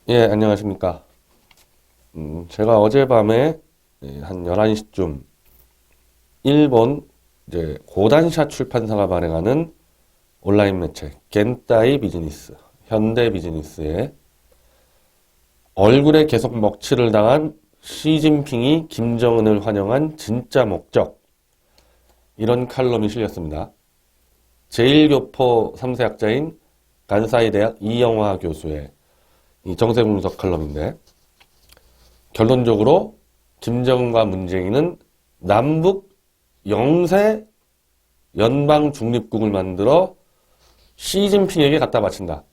예, 안녕하십니까. 제가 어젯밤에 한 11시쯤 일본 이제 고단샤 출판사가 발행하는 온라인 매체 겐타이 비즈니스, 현대 비즈니스에 얼굴에 계속 먹칠을 당한 시진핑이 김정은을 환영한 진짜 목적, 이런 칼럼이 실렸습니다. 제1교포 3세학자인 간사이 대학 이영화 교수의 이 정세 분석 칼럼인데, 결론적으로 김정은과 문재인은 남북 영세 연방 중립국을 만들어 시진핑에게 갖다 바친다,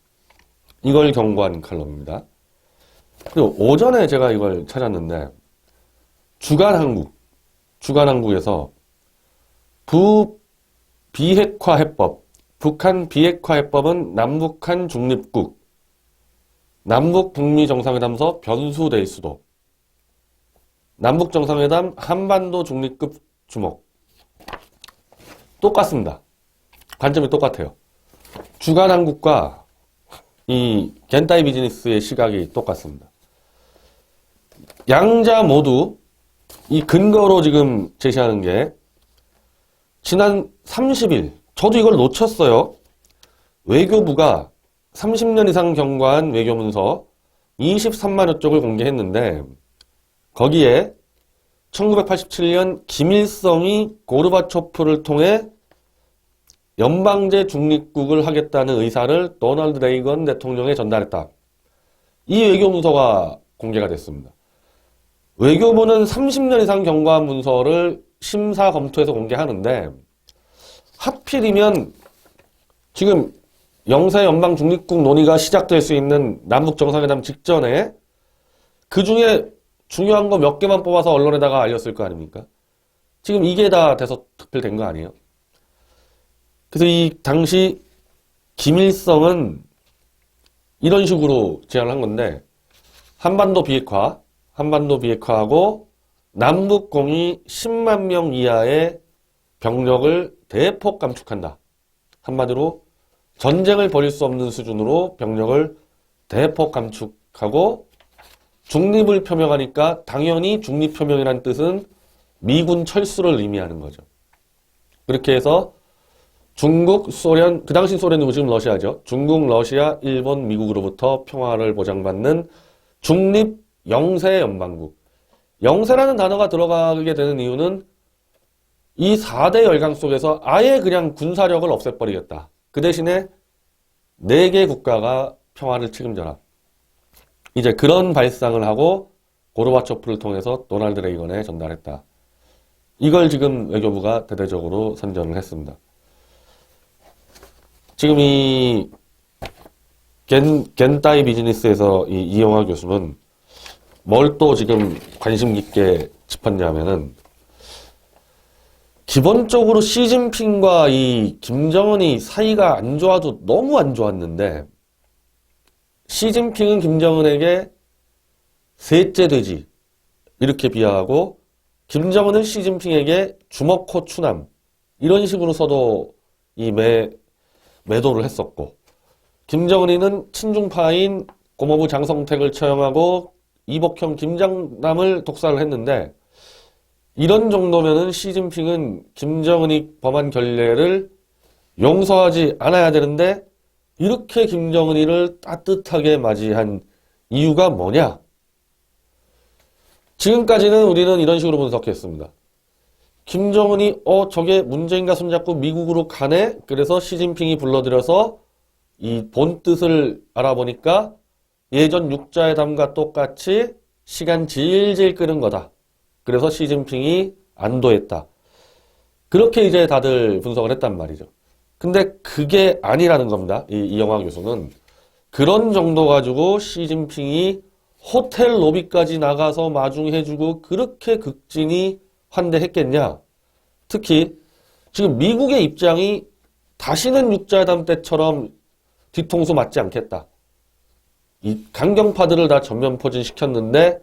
이걸 경고한 칼럼입니다. 그리고 오전에 제가 이걸 찾았는데, 주간한국에서 비핵화 해법, 북한 비핵화 해법은 남북한 중립국, 남북 북미 정상회담서 변수될 수도, 남북 정상회담 한반도 중립급 주목. 똑같습니다. 관점이 똑같아요. 주간한국과 이 겐타이 비즈니스의 시각이 똑같습니다. 양자 모두 이 근거로 지금 제시하는 게 지난 30일, 저도 이걸 놓쳤어요. 외교부가 30년 이상 경과한 외교문서 23만여 쪽을 공개했는데, 거기에 1987년 김일성이 고르바초프를 통해 연방제 중립국을 하겠다는 의사를 도널드 레이건 대통령에 전달했다, 이 외교문서가 공개가 됐습니다. 외교부는 30년 이상 경과한 문서를 심사 검토해서 공개하는데, 하필이면 지금 영세 연방 중립국 논의가 시작될 수 있는 남북 정상회담 직전에 그 중에 중요한 거 몇 개만 뽑아서 언론에다가 알렸을 거 아닙니까? 지금 이게 다 돼서 특별된 거 아니에요? 그래서 이 당시 김일성은 이런 식으로 제안을 한 건데, 한반도 비핵화하고 남북 공이 10만 명 이하의 병력을 대폭 감축한다. 한마디로 전쟁을 벌일 수 없는 수준으로 병력을 대폭 감축하고, 중립을 표명하니까 당연히 중립 표명이라는 뜻은 미군 철수를 의미하는 거죠. 그렇게 해서 중국, 소련, 그 당시 소련이고 지금 러시아죠. 중국, 러시아, 일본, 미국으로부터 평화를 보장받는 중립 영세 연방국. 영세라는 단어가 들어가게 되는 이유는 이 4대 열강 속에서 아예 그냥 군사력을 없애버리겠다. 그 대신에 4개 국가가 평화를 책임져라. 이제 그런 발상을 하고 고르바초프를 통해서 도널드 레이건에 전달했다. 이걸 지금 외교부가 대대적으로 선전을 했습니다. 지금 이 겐타이 비즈니스에서 이 이영화 교수는 뭘 또 지금 관심 깊게 짚었냐면은, 기본적으로 시진핑과 이 김정은이 사이가 안 좋아도 너무 안 좋았는데, 시진핑은 김정은에게 셋째 돼지 이렇게 비하하고, 김정은은 시진핑에게 주먹코 추남, 이런 식으로서도 이 매도를 했었고, 김정은이는 친중파인 고모부 장성택을 처형하고 이복형 김장남을 독살을 했는데, 이런 정도면은 시진핑은 김정은이 범한 결례를 용서하지 않아야 되는데, 이렇게 김정은이를 따뜻하게 맞이한 이유가 뭐냐? 지금까지는 우리는 이런 식으로 분석했습니다. 김정은이 저게 문재인과 손잡고 미국으로 가네? 그래서 시진핑이 불러들여서 이 본뜻을 알아보니까 예전 육자회담과 똑같이 시간 질질 끄는 거다. 그래서 시진핑이 안도했다. 그렇게 이제 다들 분석을 했단 말이죠. 근데 그게 아니라는 겁니다. 이 이영화 교수는 그런 정도 가지고 시진핑이 호텔 로비까지 나가서 마중해주고 그렇게 극진히 환대했겠냐. 특히 지금 미국의 입장이 다시는 육자회담 때처럼 뒤통수 맞지 않겠다. 이 강경파들을 다 전면 포진시켰는데,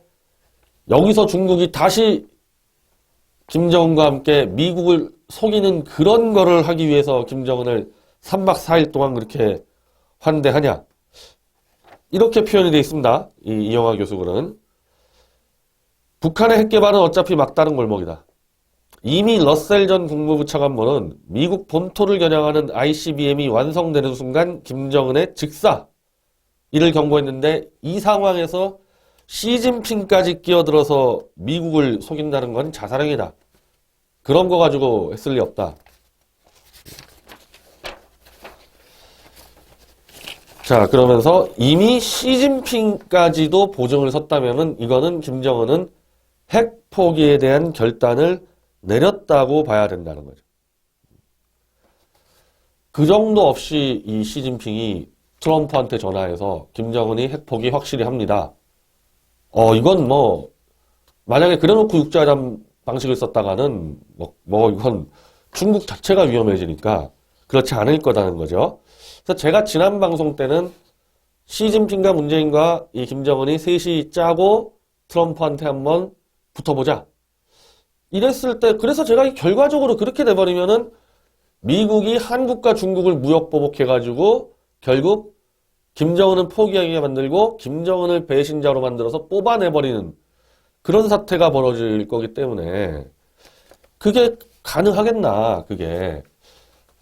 여기서 중국이 다시 김정은과 함께 미국을 속이는 그런 거를 하기 위해서 김정은을 3박 4일 동안 그렇게 환대하냐. 이렇게 표현이 되어 있습니다. 이 이영하 교수 글은. 북한의 핵 개발은 어차피 막다른 골목이다. 이미 러셀 전 국무부 차관보는 미국 본토를 겨냥하는 ICBM이 완성되는 순간 김정은의 즉사 이를 경고했는데 이 상황에서 시진핑까지 끼어들어서 미국을 속인다는 건 자살행위다. 그런 거 가지고 했을 리 없다. 자, 그러면서 이미 시진핑까지도 보증을 섰다면은 이거는 김정은은 핵 포기에 대한 결단을 내렸다고 봐야 된다는 거죠. 그 정도 없이 이 시진핑이 트럼프한테 전화해서 김정은이 핵 포기 확실히 합니다. 이건 뭐 만약에 그래놓고 육자회담 방식을 썼다가는 이건 중국 자체가 위험해지니까 그렇지 않을 거라는 거죠. 그래서 제가 지난 방송 때는 시진핑과 문재인과 이 김정은이 셋이 짜고 트럼프한테 한번 붙어보자. 이랬을 때, 그래서 제가 결과적으로 그렇게 돼버리면은 미국이 한국과 중국을 무역 보복해가지고 결국 김정은은 포기하게 만들고 김정은을 배신자로 만들어서 뽑아내버리는 그런 사태가 벌어질 거기 때문에 그게 가능하겠나, 그게.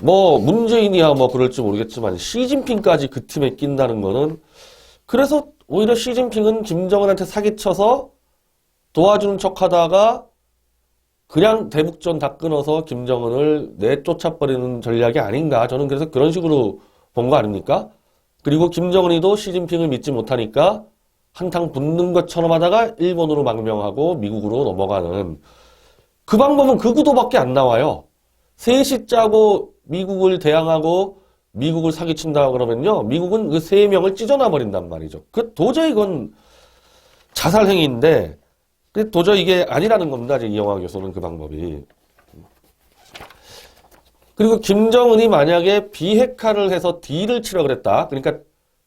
문재인이야 그럴지 모르겠지만 시진핑까지 그 팀에 낀다는 거는 그래서 오히려 시진핑은 김정은한테 사기쳐서 도와주는 척 하다가 그냥 대북전 다 끊어서 김정은을 내쫓아버리는 전략이 아닌가. 저는 그래서 그런 식으로 본 거 아닙니까? 그리고 김정은이도 시진핑을 믿지 못하니까 한탕 붙는 것처럼 하다가 일본으로 망명하고 미국으로 넘어가는 그 방법은 그 구도밖에 안 나와요. 셋이 짜고 미국을 대항하고 미국을 사기친다 그러면요. 미국은 그 세 명을 찢어놔 버린단 말이죠. 도저히 이건 자살행위인데 도저히 이게 아니라는 겁니다. 이영하 교수는 그 방법이. 그리고 김정은이 만약에 비핵화를 해서 딜을 치려 그랬다. 그러니까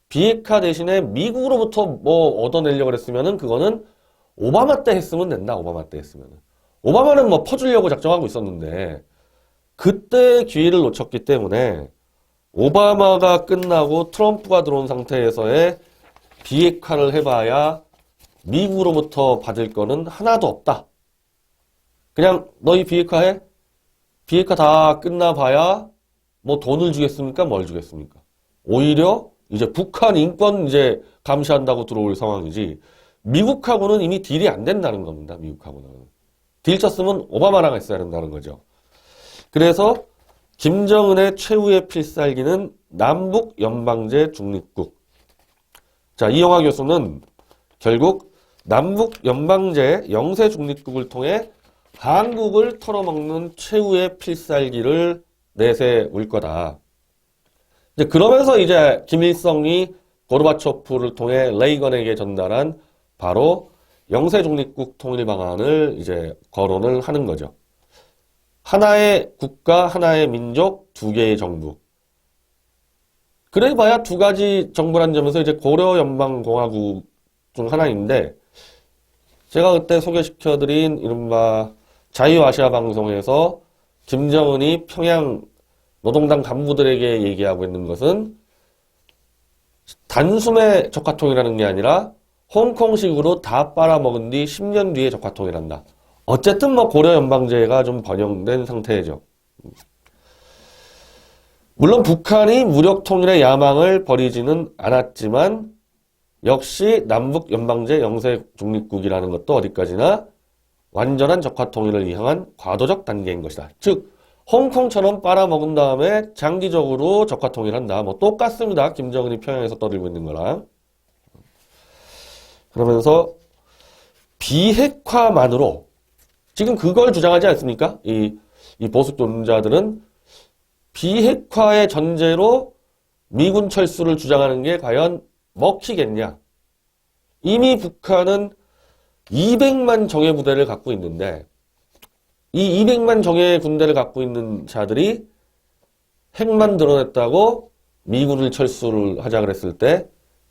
비핵화 대신에 미국으로부터 얻어내려고 그랬으면은 그거는 오바마 때 했으면 된다. 오바마 때 했으면은. 오바마는 퍼주려고 작정하고 있었는데 그때 기회를 놓쳤기 때문에 오바마가 끝나고 트럼프가 들어온 상태에서의 비핵화를 해봐야 미국으로부터 받을 거는 하나도 없다. 그냥 너희 비핵화해? 비핵화 다 끝나봐야 돈을 주겠습니까? 뭘 주겠습니까? 오히려 이제 북한 인권 이제 감시한다고 들어올 상황이지 미국하고는 이미 딜이 안 된다는 겁니다. 미국하고는. 딜 쳤으면 오바마랑 했어야 된다는 거죠. 그래서 김정은의 최후의 필살기는 남북 연방제 중립국. 자, 이영하 교수는 결국 남북 연방제 영세 중립국을 통해 한국을 털어먹는 최후의 필살기를 내세울 거다. 이제 그러면서 이제 김일성이 고르바초프를 통해 레이건에게 전달한 바로 영세 중립국 통일 방안을 이제 거론을 하는 거죠. 하나의 국가, 하나의 민족, 두 개의 정부. 그래 봐야 두 가지 정부란 점에서 이제 고려연방공화국 중 하나인데 제가 그때 소개시켜드린 이른바 자유아시아 방송에서 김정은이 평양 노동당 간부들에게 얘기하고 있는 것은 단숨에 적화통일하는 게 아니라 홍콩식으로 다 빨아먹은 뒤 10년 뒤에 적화통일한다. 어쨌든 고려연방제가 좀 번영된 상태죠. 물론 북한이 무력통일의 야망을 버리지는 않았지만 역시 남북연방제 영세중립국이라는 것도 어디까지나 완전한 적화통일을 향한 과도적 단계인 것이다. 즉 홍콩처럼 빨아먹은 다음에 장기적으로 적화통일한다. 똑같습니다. 김정은이 평양에서 떠들고 있는 거랑. 그러면서 비핵화만으로 지금 그걸 주장하지 않습니까? 이 보수론자들은 비핵화의 전제로 미군 철수를 주장하는 게 과연 먹히겠냐? 이미 북한은 200만 정예 부대를 갖고 있는데 이 200만 정예 군대를 갖고 있는 자들이 핵만 드러냈다고 미군을 철수를 하자 그랬을 때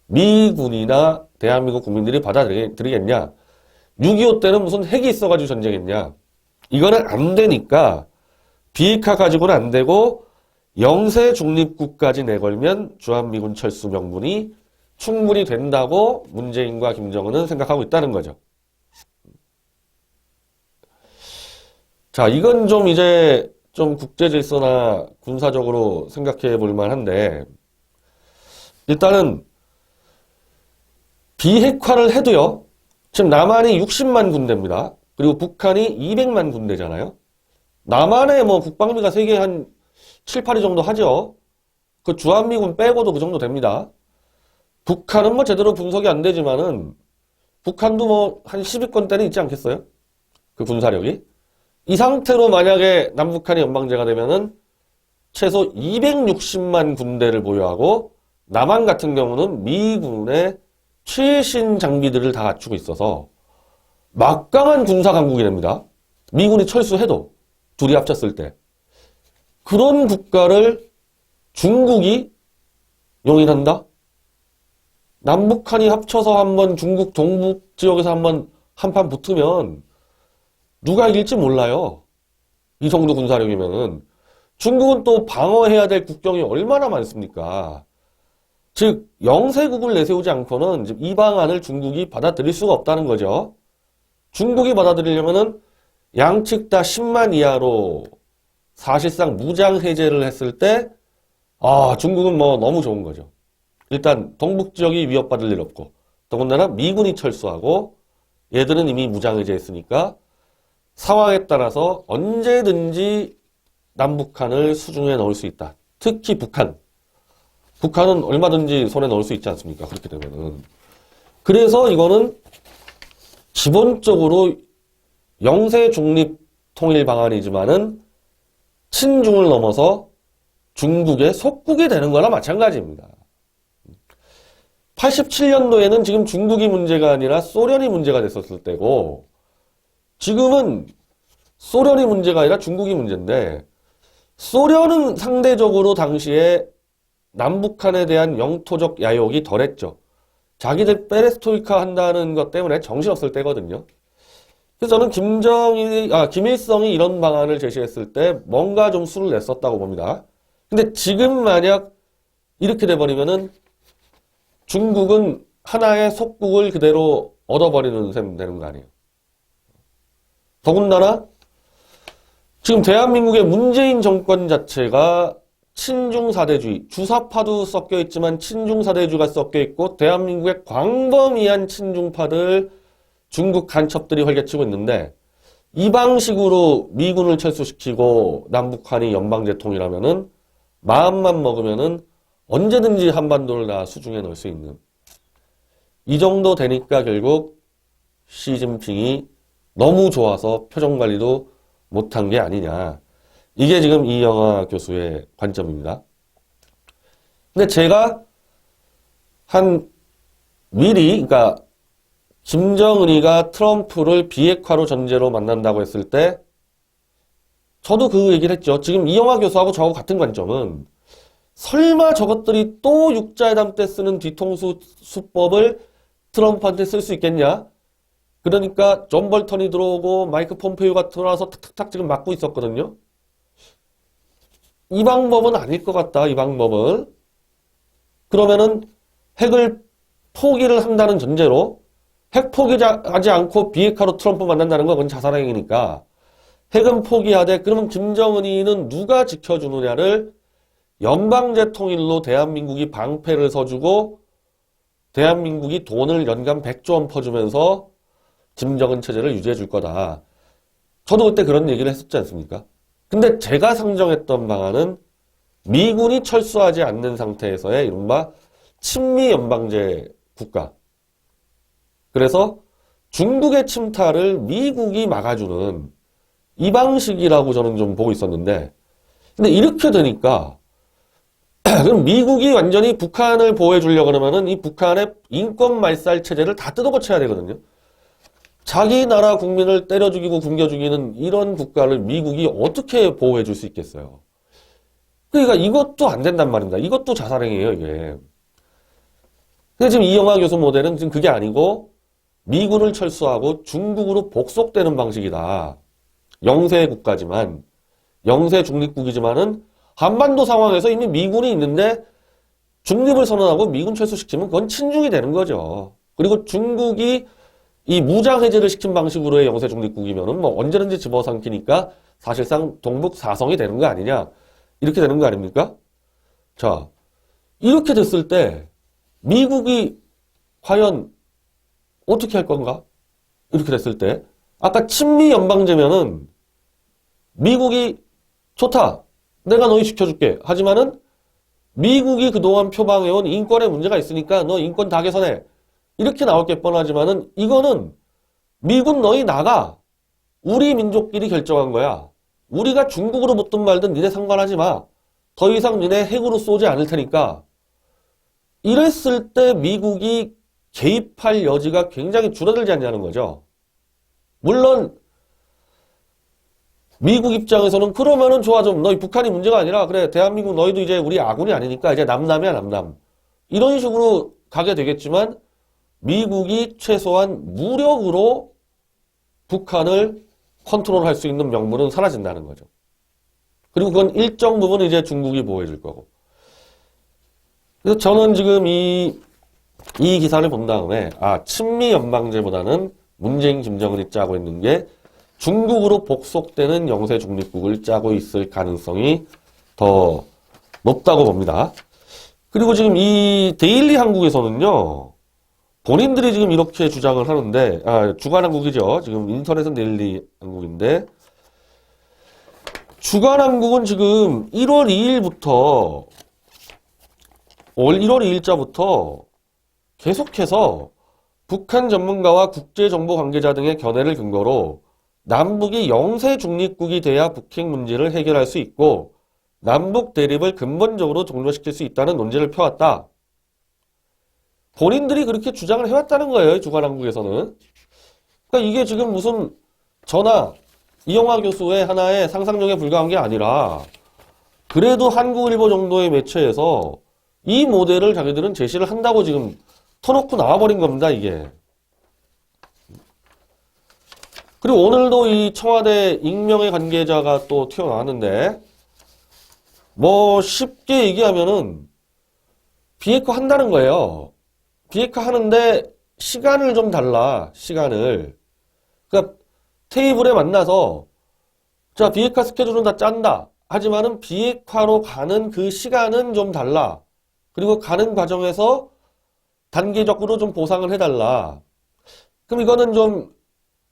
미군이나 대한민국 국민들이 받아들이겠냐? 6.25 때는 무슨 핵이 있어가지고 전쟁했냐? 이거는 안 되니까 비핵화 가지고는 안 되고 영세 중립국까지 내걸면 주한미군 철수 명분이 충분히 된다고 문재인과 김정은은 생각하고 있다는 거죠. 자, 이건 좀 이제 좀 국제 질서나 군사적으로 생각해 볼 만한데, 일단은 비핵화를 해도요, 지금 남한이 60만 군대입니다. 그리고 북한이 200만 군대잖아요. 남한에 뭐 국방비가 세계 한 7, 8위 정도 하죠. 그 주한미군 빼고도 그 정도 됩니다. 북한은 뭐 제대로 분석이 안 되지만은 북한도 뭐 한 10위권대는 있지 않겠어요? 그 군사력이. 이 상태로 만약에 남북한이 연방제가 되면은 최소 260만 군대를 보유하고 남한 같은 경우는 미군의 최신 장비들을 다 갖추고 있어서 막강한 군사 강국이 됩니다. 미군이 철수해도 둘이 합쳤을 때. 그런 국가를 중국이 용인한다? 남북한이 합쳐서 한번 중국 동북 지역에서 한판 붙으면 누가 이길지 몰라요. 이 정도 군사력이면은. 중국은 또 방어해야 될 국경이 얼마나 많습니까? 즉 영세국을 내세우지 않고는 이 방안을 중국이 받아들일 수가 없다는 거죠. 중국이 받아들이려면은 양측 다 10만 이하로 사실상 무장 해제를 했을 때 중국은 뭐 너무 좋은 거죠. 일단 동북 지역이 위협받을 일 없고 더군다나 미군이 철수하고 얘들은 이미 무장 해제했으니까 상황에 따라서 언제든지 남북한을 수중에 넣을 수 있다. 특히 북한은 얼마든지 손에 넣을 수 있지 않습니까? 그렇게 되면은. 그래서 이거는 기본적으로 영세 중립 통일 방안이지만은 친중을 넘어서 중국의 속국이 되는 거나 마찬가지입니다. 87년도에는 지금 중국이 문제가 아니라 소련이 문제가 됐었을 때고 지금은 소련이 문제가 아니라 중국이 문제인데 소련은 상대적으로 당시에 남북한에 대한 영토적 야욕이 덜했죠. 자기들 페레스토이카 한다는 것 때문에 정신없을 때거든요. 그래서 저는 김일성이 이런 방안을 제시했을 때 뭔가 좀 수를 냈었다고 봅니다. 근데 지금 만약 이렇게 돼버리면은 중국은 하나의 속국을 그대로 얻어버리는 셈 되는 거 아니에요. 더군다나 지금 대한민국의 문재인 정권 자체가 친중사대주의, 주사파도 섞여 있지만 친중사대주의가 섞여 있고 대한민국의 광범위한 친중파들 중국 간첩들이 활개치고 있는데 이 방식으로 미군을 철수시키고 남북한이 연방제 통일하면은 마음만 먹으면은 언제든지 한반도를 다 수중에 넣을 수 있는 이 정도 되니까 결국 시진핑이 너무 좋아서 표정관리도 못한 게 아니냐. 이게 지금 이영하 교수의 관점입니다. 근데 제가 그러니까 김정은이가 트럼프를 비핵화로 전제로 만난다고 했을 때 저도 그 얘기를 했죠. 지금 이영하 교수하고 저하고 같은 관점은 설마 저것들이 또 육자회담 때 쓰는 뒤통수 수법을 트럼프한테 쓸 수 있겠냐? 그러니까 존 볼턴이 들어오고 마이크 폼페이오가 들어와서 탁탁탁 지금 막고 있었거든요. 이 방법은 아닐 것 같다. 이 방법은. 그러면은 핵을 포기를 한다는 전제로 핵 포기하지 않고 비핵화로 트럼프 만난다는 건 그건 자살행위니까 핵은 포기하되 그러면 김정은이는 누가 지켜주느냐를 연방제 통일로 대한민국이 방패를 서주고 대한민국이 돈을 연간 100조 원 퍼주면서 김정은 체제를 유지해 줄 거다. 저도 그때 그런 얘기를 했었지 않습니까? 근데 제가 상정했던 방안은 미군이 철수하지 않는 상태에서의 이른바 친미 연방제 국가. 그래서 중국의 침탈을 미국이 막아주는 이 방식이라고 저는 좀 보고 있었는데 근데 이렇게 되니까 그럼 미국이 완전히 북한을 보호해 주려고 그러면은 이 북한의 인권 말살 체제를 다 뜯어고쳐야 되거든요. 자기 나라 국민을 때려 죽이고 굶겨 죽이는 이런 국가를 미국이 어떻게 보호해 줄 수 있겠어요. 그러니까 이것도 안 된단 말입니다. 이것도 자살행위예요, 이게. 근데 지금 이영하 교수 모델은 지금 그게 아니고 미군을 철수하고 중국으로 복속되는 방식이다. 영세 국가지만, 영세 중립국이지만은 한반도 상황에서 이미 미군이 있는데 중립을 선언하고 미군 철수시키면 그건 친중이 되는 거죠. 그리고 중국이 이 무장 해제를 시킨 방식으로의 영세 중립국이면은 뭐 언제든지 집어삼키니까 사실상 동북 사성이 되는 거 아니냐. 이렇게 되는 거 아닙니까? 자, 이렇게 됐을 때 미국이 과연 어떻게 할 건가? 이렇게 됐을 때 아까 친미 연방제면은 미국이 좋다. 내가 너희 지켜줄게. 하지만은 미국이 그동안 표방해온 인권의 문제가 있으니까 너 인권 다 개선해. 이렇게 나올 게 뻔하지만은 이거는 미군 너희 나가. 우리 민족끼리 결정한 거야. 우리가 중국으로 붙든 말든 니네 상관하지 마. 더 이상 니네 핵으로 쏘지 않을 테니까. 이랬을 때 미국이 개입할 여지가 굉장히 줄어들지 않냐는 거죠. 물론 미국 입장에서는 그러면은 좋아 좀 너희 북한이 문제가 아니라 그래 대한민국 너희도 이제 우리 아군이 아니니까 이제 남남이야 남남. 이런 식으로 가게 되겠지만 미국이 최소한 무력으로 북한을 컨트롤할 수 있는 명분은 사라진다는 거죠. 그리고 그건 일정 부분 이제 중국이 보호해 줄 거고. 그래서 저는 지금 이 기사를 본 다음에 친미 연방제보다는 문재인 김정은이 짜고 있는 게 중국으로 복속되는 영세 중립국을 짜고 있을 가능성이 더 높다고 봅니다. 그리고 지금 이 데일리 한국에서는요. 본인들이 지금 이렇게 주장을 하는데 주간한국이죠. 지금 인터넷은 데일리 한국인데 주간한국은 지금 1월 2일부터 1월 2일자부터 계속해서 북한 전문가와 국제정보 관계자 등의 견해를 근거로 남북이 영세 중립국이 돼야 북핵 문제를 해결할 수 있고 남북 대립을 근본적으로 종료시킬 수 있다는 논지를 펴왔다. 본인들이 그렇게 주장을 해왔다는 거예요. 주간한국에서는. 그러니까 이게 지금 무슨 저나 이영하 교수의 하나의 상상력에 불과한 게 아니라 그래도 한국일보 정도의 매체에서 이 모델을 자기들은 제시를 한다고 지금 터놓고 나와버린 겁니다. 이게. 그리고 오늘도 이 청와대 익명의 관계자가 또 튀어나왔는데 뭐 쉽게 얘기하면은 비핵화 한다는 거예요. 비핵화 하는데 시간을 좀 달라. 시간을. 그러니까 테이블에 만나서 자 비핵화 스케줄은 다 짠다. 하지만은 비핵화로 가는 그 시간은 좀 달라. 그리고 가는 과정에서 단계적으로 좀 보상을 해달라. 그럼 이거는 좀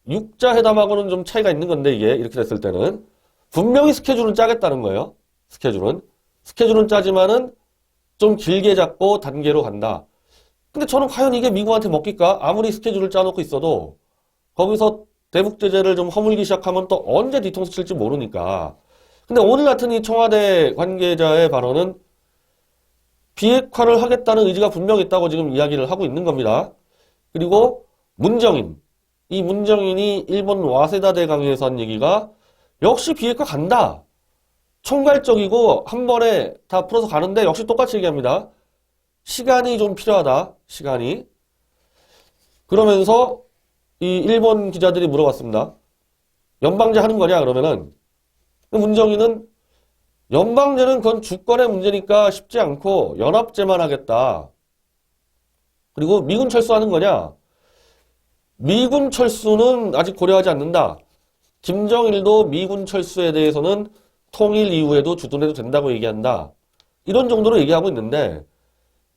육자 회담하고는 좀 차이가 있는 건데 이게 이렇게 됐을 때는 분명히 스케줄은 짜겠다는 거예요. 스케줄은 짜지만은 좀 길게 잡고 단계로 간다. 근데 저는 과연 이게 미국한테 먹힐까? 아무리 스케줄을 짜놓고 있어도 거기서 대북 제재를 좀 허물기 시작하면 또 언제 뒤통수 칠지 모르니까. 근데 오늘 같은 이 청와대 관계자의 발언은 비핵화를 하겠다는 의지가 분명히 있다고 지금 이야기를 하고 있는 겁니다. 그리고 이 문정인이 일본 와세다 대강의에서 한 얘기가 역시 비핵화 간다. 총괄적이고 한 번에 다 풀어서 가는데 역시 똑같이 얘기합니다. 시간이 좀 필요하다. 시간이. 그러면서 이 일본 기자들이 물어봤습니다. 연방제 하는 거냐 그러면은 문정인은 연방제는 그건 주권의 문제니까 쉽지 않고 연합제만 하겠다. 그리고 미군 철수하는 거냐? 미군 철수는 아직 고려하지 않는다. 김정일도 미군 철수에 대해서는 통일 이후에도 주둔해도 된다고 얘기한다. 이런 정도로 얘기하고 있는데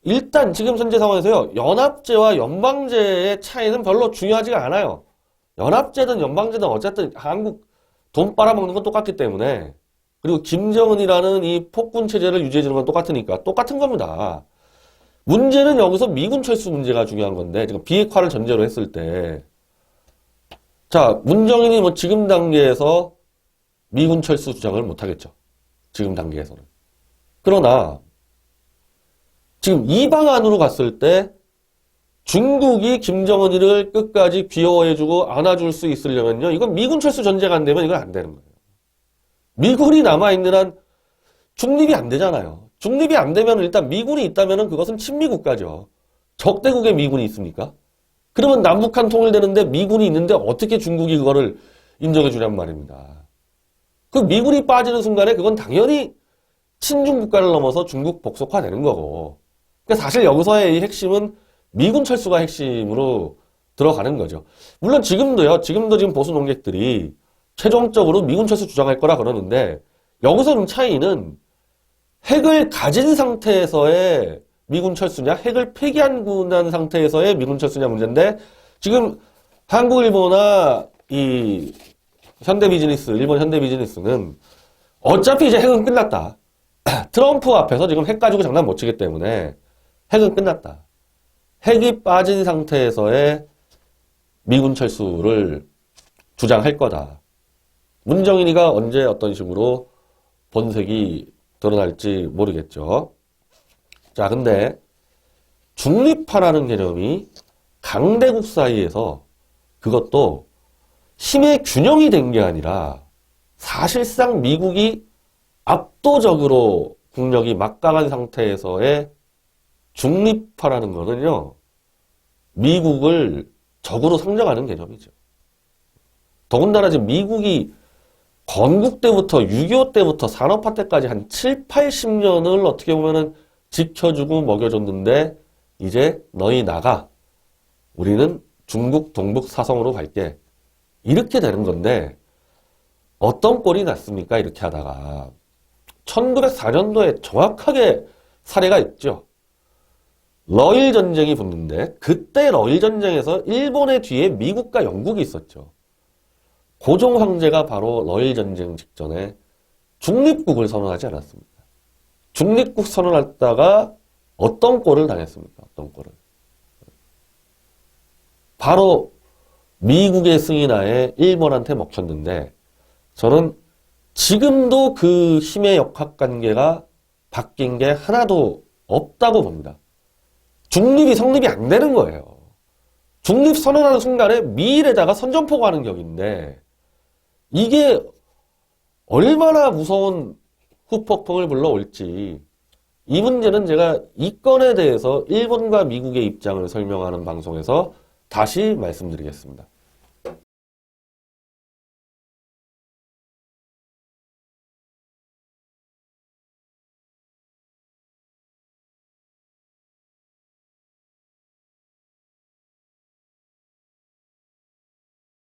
일단 지금 현재 상황에서요. 연합제와 연방제의 차이는 별로 중요하지가 않아요. 연합제든 연방제든 어쨌든 한국 돈 빨아먹는 건 똑같기 때문에 그리고 김정은이라는 이 폭군 체제를 유지해주는 건 똑같으니까 똑같은 겁니다. 문제는 여기서 미군 철수 문제가 중요한 건데 지금 비핵화를 전제로 했을 때 자, 문정인이 뭐 지금 단계에서 미군 철수 주장을 못 하겠죠. 지금 단계에서는. 그러나 지금 이 방안으로 갔을 때 중국이 김정은이를 끝까지 귀여워해주고 안아줄 수 있으려면요. 이건 미군 철수 전제가 안 되면 이건 안 되는 거예요. 미군이 남아있는 한 중립이 안 되잖아요. 중립이 안 되면 일단 미군이 있다면 그것은 친미국가죠. 적대국에 미군이 있습니까? 그러면 남북한 통일되는데 미군이 있는데 어떻게 중국이 그거를 인정해 주냔 말입니다. 그 미군이 빠지는 순간에 그건 당연히 친중 국가를 넘어서 중국 복속화 되는 거고 그러니까 사실 여기서의 이 핵심은 미군 철수가 핵심으로 들어가는 거죠. 물론 지금도요. 지금도 지금 보수 논객들이 최종적으로 미군 철수 주장할 거라 그러는데 여기서 좀 차이는 핵을 가진 상태에서의 미군 철수냐, 핵을 폐기한 상태에서의 미군 철수냐 문제인데 지금 한국일보나 이 현대비즈니스, 일본 현대비즈니스는 어차피 이제 핵은 끝났다. 트럼프 앞에서 지금 핵 가지고 장난 못 치기 때문에 핵은 끝났다. 핵이 빠진 상태에서의 미군 철수를 주장할 거다. 문정인이가 언제 어떤 식으로 본색이 드러날지 모르겠죠. 자, 근데 중립화라는 개념이 강대국 사이에서 그것도 힘의 균형이 된 게 아니라 사실상 미국이 압도적으로 국력이 막강한 상태에서의 중립화라는 거는요, 미국을 적으로 상정하는 개념이죠. 더군다나 지금 미국이 건국 때부터 6.25 때부터 산업화 때까지 한 7, 80년을 어떻게 보면은 지켜주고 먹여줬는데 이제 너희 나가. 우리는 중국 동북 사성으로 갈게. 이렇게 되는 건데 어떤 꼴이 났습니까? 이렇게 하다가 1904년도에 정확하게 사례가 있죠. 러일 전쟁이 붙는데 그때 러일 전쟁에서 일본의 뒤에 미국과 영국이 있었죠. 고종 황제가 바로 러일 전쟁 직전에 중립국을 선언하지 않았습니까? 중립국 선언했다가 어떤 꼴을 당했습니까? 어떤 꼴을? 바로 미국의 승인하에 일본한테 먹혔는데 저는 지금도 그 힘의 역학관계가 바뀐 게 하나도 없다고 봅니다. 중립이 성립이 안 되는 거예요. 중립 선언하는 순간에 미일에다가 선전포고 하는 격인데 이게 얼마나 무서운 후폭풍을 불러올지 이 문제는 제가 이 건에 대해서 일본과 미국의 입장을 설명하는 방송에서 다시 말씀드리겠습니다.